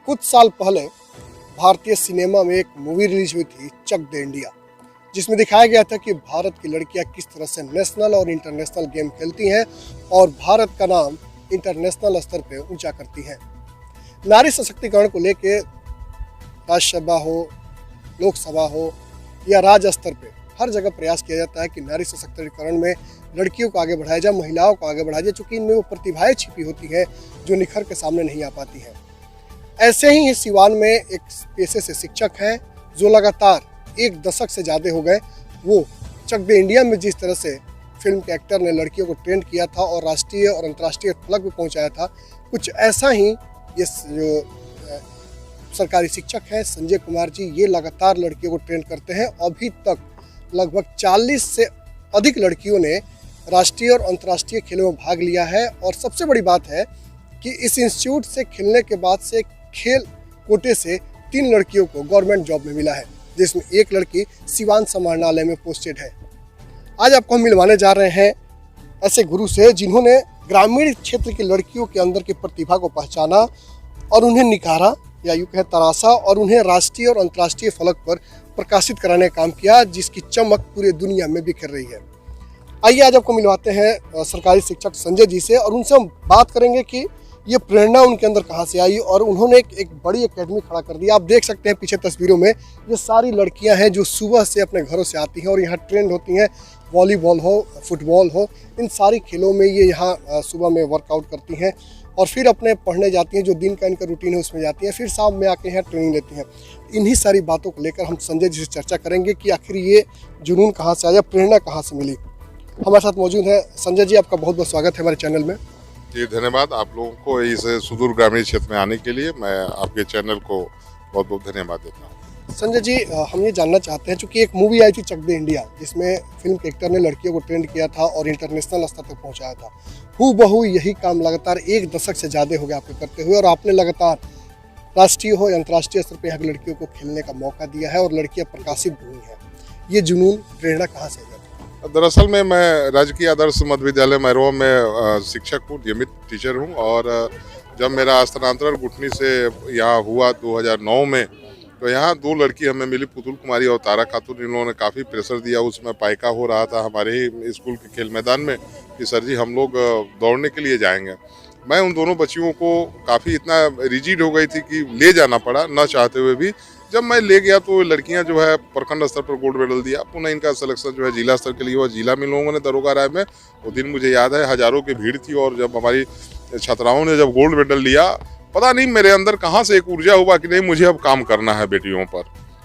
कुछ साल पहले भारतीय सिनेमा में एक मूवी रिलीज हुई थी चक दे इंडिया, जिसमें दिखाया गया था कि भारत की लड़कियां किस तरह से नेशनल और इंटरनेशनल गेम खेलती हैं और भारत का नाम इंटरनेशनल स्तर पे ऊंचा करती हैं। नारी सशक्तिकरण को लेके राज्यसभा हो, लोकसभा हो या राज्य स्तर पे हर जगह प्रयास किया जाता है कि नारी सशक्तिकरण में लड़कियों को आगे बढ़ाया जाए, महिलाओं को आगे बढ़ाया जाए, चूँकि इनमें वो प्रतिभाएं छिपी होती हैं जो निखर के सामने नहीं आ पाती हैं। ऐसे ही सिवान में एक पेशे से शिक्षक हैं जो लगातार एक दशक से ज़्यादा हो गए, वो चक दे इंडिया में जिस तरह से फिल्म के एक्टर ने लड़कियों को ट्रेंड किया था और राष्ट्रीय और अंतर्राष्ट्रीय फलक भी पहुंचाया था, कुछ ऐसा ही ये जो सरकारी शिक्षक हैं संजय कुमार जी, ये लगातार लड़कियों को ट्रेंड करते हैं। अभी तक लगभग 40 से अधिक लड़कियों ने राष्ट्रीय और अंतर्राष्ट्रीय खेलों में भाग लिया है। और सबसे बड़ी बात है कि इस इंस्टीट्यूट से खेलने के बाद से खेल कोटे से 3 लड़कियों को गवर्नमेंट जॉब में मिला है, जिसमें एक लड़की सिवान समाहरणालय में पोस्टेड है। आज आपको हम मिलवाने जा रहे हैं ऐसे गुरु से जिन्होंने ग्रामीण क्षेत्र की लड़कियों के अंदर की प्रतिभा को पहचाना और उन्हें निखारा या यूँ कहें तराशा और उन्हें राष्ट्रीय और अंतर्राष्ट्रीय फलक पर प्रकाशित कराने का काम किया, जिसकी चमक पूरी दुनिया में बिखर रही है। आइए आज आपको मिलवाते हैं सरकारी शिक्षक संजय जी से और उनसे हम बात करेंगे कि ये प्रेरणा उनके अंदर कहाँ से आई और उन्होंने एक बड़ी एकेडमी खड़ा कर दी। आप देख सकते हैं पीछे तस्वीरों में ये सारी लड़कियां हैं जो सुबह से अपने घरों से आती हैं और यहाँ ट्रेंड होती हैं। वॉलीबॉल हो, फुटबॉल हो, इन सारी खेलों में ये यहाँ सुबह में वर्कआउट करती हैं और फिर अपने पढ़ने जाती हैं, जो दिन का इनका रूटीन है उसमें जाती हैं, फिर शाम में आके यहाँ ट्रेनिंग लेती हैं। इन्हीं सारी बातों को लेकर हम संजय जी से चर्चा करेंगे कि आखिर ये जुनून कहाँ से आया, प्रेरणा कहाँ से मिली। हमारे साथ मौजूद है संजय जी, आपका बहुत बहुत स्वागत है हमारे चैनल में। जी धन्यवाद आप लोगों को इस सुदूर ग्रामीण क्षेत्र में आने के लिए। मैं आपके चैनल को बहुत बहुत धन्यवाद देता हूँ। संजय जी, हम ये जानना चाहते हैं, चूँकि एक मूवी आई थी चक दे इंडिया, जिसमें फिल्म के एक्टर ने लड़कियों को ट्रेंड किया था और इंटरनेशनल स्तर तक पहुँचाया था। हूबहू यही काम लगातार एक दशक से ज़्यादा हो गया आपको करते हुए और आपने लगातार राष्ट्रीय हो या अंतर्राष्ट्रीय स्तर पर यहाँ की लड़कियों को खेलने का मौका दिया है और लड़कियाँ प्रकाशित भी हुई हैं। ये जुनून प्रेरणा कहाँ से है? दरअसल में मैं राजकीय आदर्श मध्य विद्यालय मैरोवा में शिक्षक हूँ, नियमित टीचर हूँ। और जब मेरा स्थानांतरण गुठनी से यहाँ हुआ 2009 में, तो यहाँ 2 लड़की हमें मिली, पुतुल कुमारी और तारा खातून। इन्होंने काफ़ी प्रेशर दिया, उसमें पाइका हो रहा था हमारे ही स्कूल के खेल मैदान में कि सर जी हम लोग दौड़ने के लिए जाएंगे। मैं उन दोनों बच्चियों को काफ़ी इतना रिजिड हो गई थी कि ले जाना पड़ा न चाहते हुए भी। जब मैं ले गया तो लड़कियां जो है प्रखंड स्तर पर गोल्ड मेडल दिया, पुनः इनका सिलेक्शन जो है जिला स्तर के लिए हुआ। जिला में लोगों ने दरोगा राय में, वो दिन मुझे याद है, हजारों की भीड़ थी और जब हमारी छात्राओं ने जब गोल्ड मेडल लिया, पता नहीं मेरे अंदर कहाँ से एक ऊर्जा हुआ कि नहीं मुझे अब काम करना है बेटियों पर।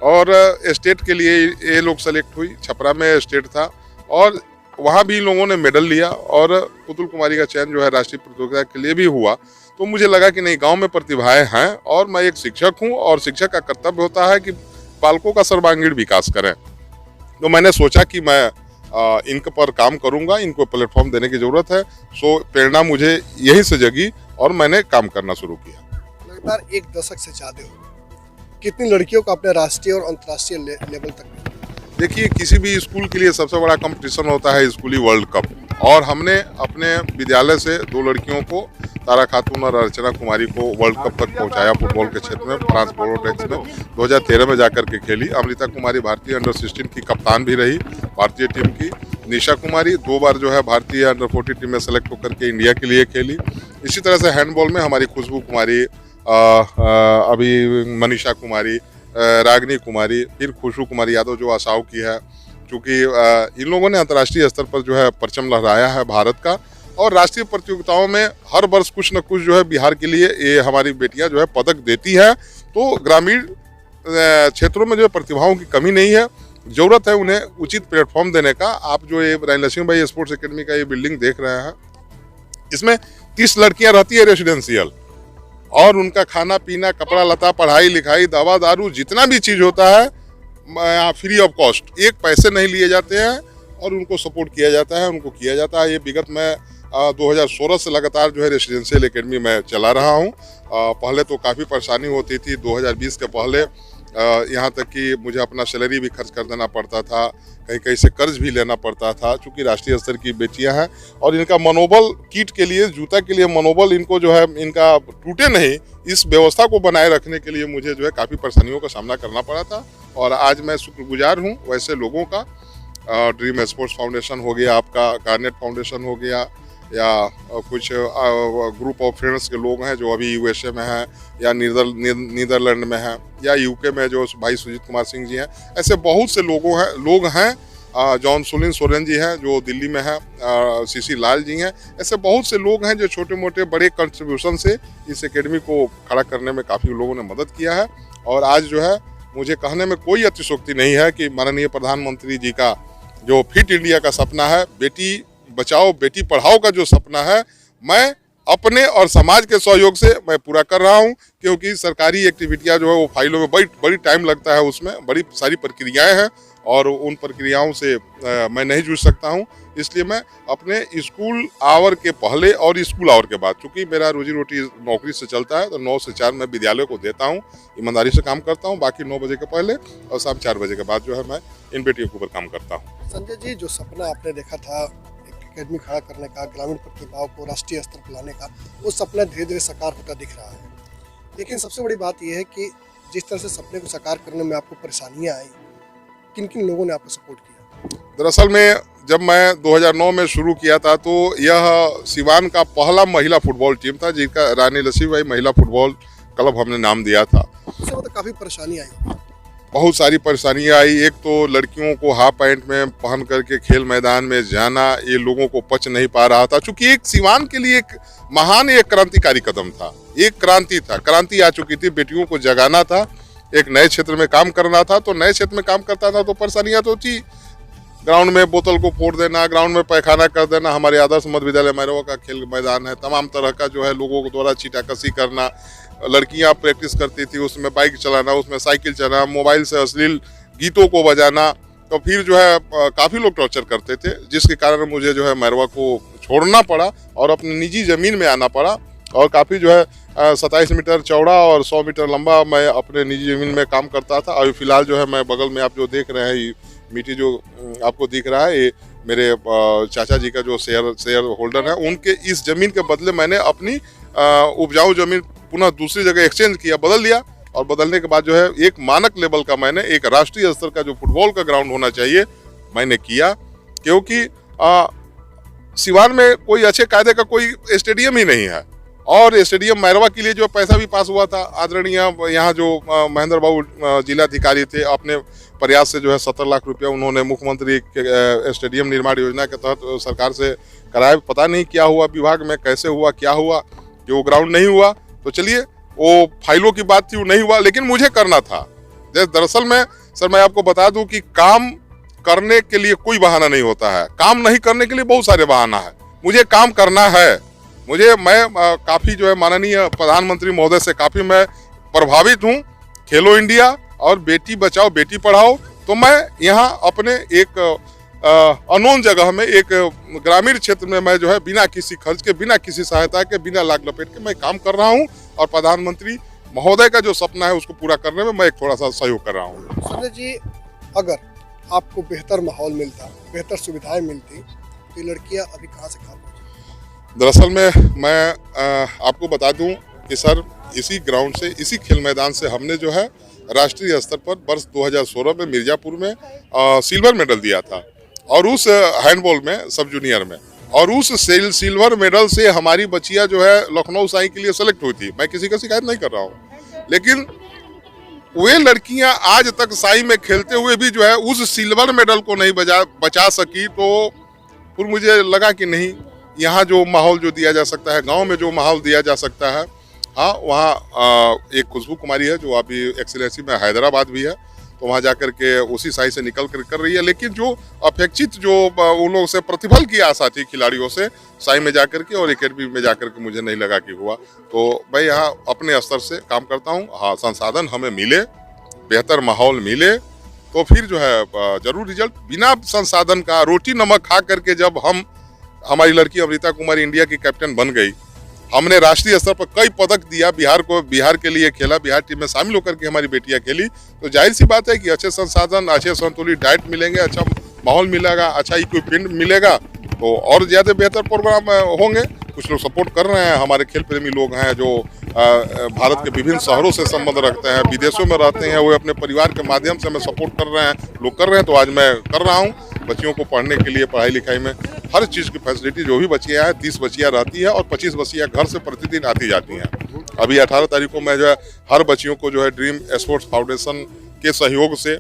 और स्टेट के लिए ये लोग सेलेक्ट हुई, छपरा में स्टेट था और वहाँ भी लोगों ने मेडल लिया और पुतुल कुमारी का चयन जो है राष्ट्रीय प्रतियोगिता के लिए भी हुआ। तो मुझे लगा कि नहीं, गांव में प्रतिभाएं हैं और मैं एक शिक्षक हूं और शिक्षक का कर्तव्य होता है कि बालकों का सर्वांगीण विकास करें। तो मैंने सोचा कि मैं इनके पर काम करूंगा, इनको प्लेटफॉर्म देने की जरूरत है। सो प्रेरणा मुझे यही से जगी और मैंने काम करना शुरू किया। लगातार एक दशक से ज़्यादा हो गए, कितनी लड़कियों को अपने राष्ट्रीय और अंतर्राष्ट्रीय लेवल तक? देखिए, किसी भी स्कूल के लिए सबसे बड़ा कंपटीशन होता है स्कूली वर्ल्ड कप, और हमने अपने विद्यालय से 2 लड़कियों को, तारा खातून और अर्चना कुमारी को वर्ल्ड कप तक पहुंचाया फुटबॉल के क्षेत्र में। फ्रांस बोलोटेक्स में 2013 में जाकर के खेली। अमृता कुमारी भारतीय अंडर 16 की कप्तान भी रही भारतीय टीम की। निशा कुमारी 2 बार जो है भारतीय अंडर 40 टीम में सेलेक्ट होकर के इंडिया के लिए खेली। इसी तरह से हैंडबॉल में हमारी खुशबू कुमारी, अभी मनीषा कुमारी, रागनी कुमारी, फिर खुशबू कुमारी यादव जो आसाओं की है। चूँकि इन लोगों ने अंतर्राष्ट्रीय स्तर पर जो है परचम लहराया है भारत का, और राष्ट्रीय प्रतियोगिताओं में हर वर्ष कुछ न कुछ जो है बिहार के लिए ये हमारी बेटियां जो है पदक देती हैं। तो ग्रामीण क्षेत्रों में जो प्रतिभाओं की कमी नहीं है, ज़रूरत है उन्हें उचित प्लेटफॉर्म देने का। आप जो ये रानी लक्ष्मीबाई स्पोर्ट्स एकेडमी का ये बिल्डिंग देख रहे हैं, इसमें 30 लड़कियाँ रहती है रेसिडेंशियल, और उनका खाना पीना, कपड़ा लता, पढ़ाई लिखाई, दवा दारू, जितना भी चीज़ होता है यहाँ फ्री ऑफ कॉस्ट, एक पैसे नहीं लिए जाते हैं और उनको सपोर्ट किया जाता है, उनको किया जाता है। ये विगत में 2016 से लगातार जो है रेसिडेंशियल एकेडमी में चला रहा हूँ। पहले तो काफ़ी परेशानी होती थी। 2020 के पहले यहाँ तक कि मुझे अपना सैलरी भी खर्च कर देना पड़ता था, कहीं कहीं से कर्ज भी लेना पड़ता था, चूँकि राष्ट्रीय स्तर की बेटियां हैं और इनका मनोबल, किट के लिए, जूता के लिए मनोबल इनको जो है इनका टूटे नहीं, इस व्यवस्था को बनाए रखने के लिए मुझे जो है काफ़ी परेशानियों का सामना करना पड़ा था। और आज मैं शुक्रगुजार हूँ वैसे लोगों का, ड्रीम स्पोर्ट्स फाउंडेशन हो गया, आपका गार्नेट फाउंडेशन हो गया, या कुछ ग्रुप ऑफ फ्रेंड्स के लोग हैं जो अभी यूएसए में हैं, या नीदरलैंड में हैं, या यूके में जो भाई सुजीत कुमार सिंह जी हैं। ऐसे बहुत से लोग हैं जॉन सोरेन जी हैं जो दिल्ली में हैं, सीसी लाल जी हैं। ऐसे बहुत से लोग हैं जो छोटे मोटे बड़े कंट्रीब्यूशन से इस एकेडमी को खड़ा करने में काफ़ी लोगों ने मदद किया है। और आज जो है मुझे कहने में कोई अतिशयोक्ति नहीं है कि माननीय प्रधानमंत्री जी का जो फिट इंडिया का सपना है, बेटी बचाओ बेटी पढ़ाओ का जो सपना है, मैं अपने और समाज के सहयोग से मैं पूरा कर रहा हूं। क्योंकि सरकारी एक्टिविटियां जो है वो फाइलों में बड़ी टाइम लगता है, उसमें बड़ी सारी प्रक्रियाएं हैं और उन प्रक्रियाओं से मैं नहीं जुड़ सकता हूं। इसलिए मैं अपने स्कूल आवर के पहले और स्कूल आवर के बाद, चूँकि मेरा रोजी रोटी नौकरी से चलता है, तो 9 से 4 मैं विद्यालय को देता हूँ, ईमानदारी से काम करता हूँ। बाकी 9 बजे के पहले और शाम 4 बजे के बाद जो है मैं इन बेटियों के ऊपर काम करता हूँ। संजय जी, जो सपना आपने देखा था एकेडमी खड़ा करने का, ग्रामीण प्रतिभाओं को राष्ट्रीय स्तर पर लाने का, वो सपना धीरे धीरे साकार होता दिख रहा है। लेकिन सबसे बड़ी बात यह है कि जिस तरह से सपने को साकार करने में आपको परेशानियां आई, किन किन लोगों ने आपको सपोर्ट किया? दरअसल में जब मैं 2009 में शुरू किया था तो यह सिवान का पहला महिला फुटबॉल टीम था, जिसका रानी लक्ष्मीबाई महिला फुटबॉल क्लब हमने नाम दिया था। उससे मतलब काफ़ी परेशानी आई। बहुत सारी परेशानियां आई। एक तो लड़कियों को हाफ पैंट में पहन करके खेल मैदान में जाना, ये लोगों को पच नहीं पा रहा था, क्योंकि एक सिवान के लिए एक महान, एक क्रांतिकारी कदम था, एक क्रांति था, क्रांति आ चुकी थी, बेटियों को जगाना था, एक नए क्षेत्र में काम करना था। तो नए क्षेत्र में काम करता था तो परेशानियां तो थी, ग्राउंड में बोतल को फोड़ देना, ग्राउंड में पैखाना कर देना। हमारे आदर्श मध्य विद्यालय मैरवा का खेल मैदान है, तमाम तरह का जो है लोगों को द्वारा छीटाकशी करना, लड़कियां प्रैक्टिस करती थी, उसमें बाइक चलाना, उसमें साइकिल चलाना, मोबाइल से अश्लील गीतों को बजाना। तो फिर जो है काफ़ी लोग टॉर्चर करते थे, जिसके कारण मुझे जो है मैरवा को छोड़ना पड़ा और अपनी निजी ज़मीन में आना पड़ा। और काफ़ी जो है 27 मीटर चौड़ा और 100 मीटर लंबा मैं अपने निजी ज़मीन में काम करता था। अभी फिलहाल जो है मैं बगल में आप जो देख रहे हैं, मिट्टी जो आपको दिख रहा है, ये मेरे चाचा जी का जो शेयर होल्डर है, उनके इस ज़मीन के बदले मैंने अपनी उपजाऊ ज़मीन पुनः दूसरी जगह एक्सचेंज किया, बदल लिया। और बदलने के बाद जो है एक मानक लेवल का मैंने एक राष्ट्रीय स्तर का जो फुटबॉल का ग्राउंड होना चाहिए मैंने किया। क्योंकि सिवान में कोई अच्छे कायदे का कोई स्टेडियम ही नहीं है। और स्टेडियम मैरवा के लिए जो पैसा भी पास हुआ था, आदरणीय यहाँ जो महेंद्र बाबू जिलाधिकारी थे, अपने प्रयास से जो है 17 लाख रुपया उन्होंने मुख्यमंत्री स्टेडियम निर्माण योजना के तहत सरकार से कराया। पता नहीं क्या हुआ विभाग में, कैसे हुआ, क्या हुआ कि वो ग्राउंड नहीं हुआ। तो चलिए, वो फाइलों की बात थी, वो नहीं हुआ, लेकिन मुझे करना था। दरअसल में सर मैं आपको बता दूं कि काम करने के लिए कोई बहाना नहीं होता है, काम नहीं करने के लिए बहुत सारे बहाना है। मुझे काम करना है। मैं काफ़ी जो है माननीय प्रधानमंत्री महोदय से काफ़ी मैं प्रभावित हूँ। खेलो इंडिया और बेटी बचाओ बेटी पढ़ाओ, तो मैं यहाँ अपने एक अनोन जगह में, एक ग्रामीण क्षेत्र में मैं जो है बिना किसी खर्च के, बिना किसी सहायता के, बिना लाग लपेट के मैं काम कर रहा हूँ। और प्रधानमंत्री महोदय का जो सपना है उसको पूरा करने में मैं एक थोड़ा सा सहयोग कर रहा हूँ। संजय जी, अगर आपको बेहतर माहौल मिलता, बेहतर सुविधाएं मिलती, तो ये लड़कियाँ अभी कहाँ से कहाँ पहुँची? दरअसल में मैं आपको बता दूं कि सर इसी ग्राउंड से, इसी खेल मैदान से हमने जो है राष्ट्रीय स्तर पर वर्ष 2016 में मिर्जापुर में सिल्वर मेडल दिया था, और उस हैंडबॉल में सब जूनियर में, और उस सिल्वर मेडल से हमारी बच्चियां जो है लखनऊ साई के लिए सेलेक्ट हुई थी। मैं किसी का शिकायत नहीं कर रहा हूँ, लेकिन वे लड़कियां आज तक साई में खेलते हुए भी जो है उस सिल्वर मेडल को नहीं बचा सकी। तो फिर मुझे लगा कि नहीं, यहाँ जो माहौल जो दिया जा सकता है, गांव में जो माहौल दिया जा सकता है, हाँ वहाँ एक खुशबू कुमारी है जो अभी एक्सीलेंसी में हैदराबाद भी है, तो वहाँ जाकर के उसी साई से निकल कर रही है। लेकिन जो अपेक्षित जो उन लोगों से प्रतिफल की आशा थी खिलाड़ियों से, साई में जाकर के और एकेडमी में जाकर के मुझे नहीं लगा कि हुआ। तो मैं यहाँ अपने स्तर से काम करता हूँ। हाँ, संसाधन हमें मिले, बेहतर माहौल मिले, तो फिर जो है जरूर रिजल्ट। बिना संसाधन का रोटी नमक खा करके जब हमारी लड़की अमृता कुमारी इंडिया की कैप्टन बन गई, हमने राष्ट्रीय स्तर पर कई पदक दिया, बिहार के लिए खेला, बिहार टीम में शामिल होकर के हमारी बेटियां खेली। तो जाहिर सी बात है कि अच्छे संसाधन, अच्छे संतुलित डाइट मिलेंगे, अच्छा माहौल मिलेगा, अच्छा इक्विपमेंट मिलेगा तो और ज़्यादा बेहतर प्रोग्राम होंगे। कुछ लोग सपोर्ट कर रहे हैं, हमारे खेल प्रेमी लोग हैं जो भारत के विभिन्न शहरों से संबंध रखते हैं, विदेशों में रहते हैं, वो अपने परिवार के माध्यम से हमें सपोर्ट कर रहे हैं, लोग कर रहे हैं। तो आज मैं कर रहा हूँ बच्चियों को पढ़ने के लिए, पढ़ाई लिखाई में हर चीज़ की फैसिलिटी, जो भी बच्चियाँ हैं 30 बच्चियाँ रहती है और 25 बच्चियाँ घर से प्रतिदिन आती जाती हैं। अभी 18 तारीख को मैं जो है हर बच्चियों को जो है ड्रीम स्पोर्ट्स फाउंडेशन के सहयोग से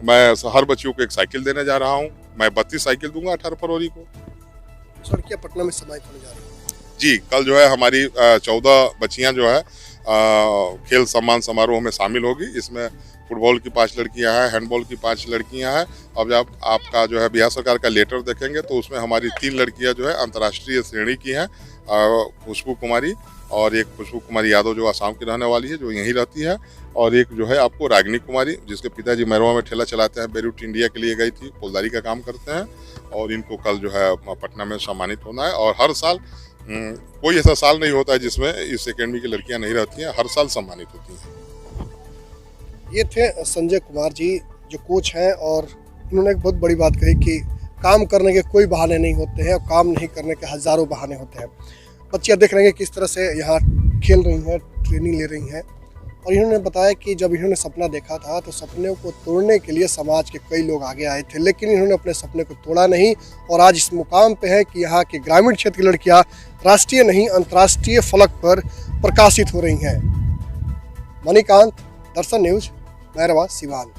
मैं हर बच्चियों को एक साइकिल देने जा रहा हूँ। मैं 32 साइकिल दूंगा 18 फरवरी को। लड़कियां पटना में समाहित होने जा रही हैं। जी, कल जो है हमारी 14 बच्चियां जो है खेल सम्मान समारोह में शामिल होगी। इसमें फुटबॉल की 5 लड़कियां हैं, हैंडबॉल की 5 लड़कियां हैं। अब जब आपका जो है बिहार सरकार का लेटर देखेंगे तो उसमें हमारी 3 लड़कियां जो है अंतर्राष्ट्रीय श्रेणी की हैं, खुशबू कुमारी और एक खुशबू कुमारी यादव जो आसाम की रहने वाली है, जो यहीं रहती है, और एक जो है आपको रागिनी कुमारी जिसके पिताजी मैरवा में ठेला चलाते हैं, बेरूट इंडिया के लिए गई थी, फौलदारी का काम करते हैं, और इनको कल जो है पटना में सम्मानित होना है। और हर साल कोई ऐसा साल नहीं होता है जिसमें इस एकेडमी की लड़कियां नहीं रहती हैं, हर साल सम्मानित होती हैं। ये थे संजय कुमार जी जो कोच हैं, और इन्होंने एक बहुत बड़ी बात कही कि काम करने के कोई बहाने नहीं होते हैं और काम नहीं करने के हज़ारों बहाने होते हैं। बच्चियाँ देख रहे हैं किस तरह से यहाँ खेल रही हैं, ट्रेनिंग ले रही हैं, और इन्होंने बताया कि जब इन्होंने सपना देखा था तो सपने को तोड़ने के लिए समाज के कई लोग आगे आए थे, लेकिन इन्होंने अपने सपने को तोड़ा नहीं, और आज इस मुकाम पे है कि यहाँ के ग्रामीण क्षेत्र की लड़कियाँ राष्ट्रीय नहीं अंतर्राष्ट्रीय फलक पर प्रकाशित हो रही हैं। मणिकांत, दर्शन न्यूज, मैरवा, सिवान।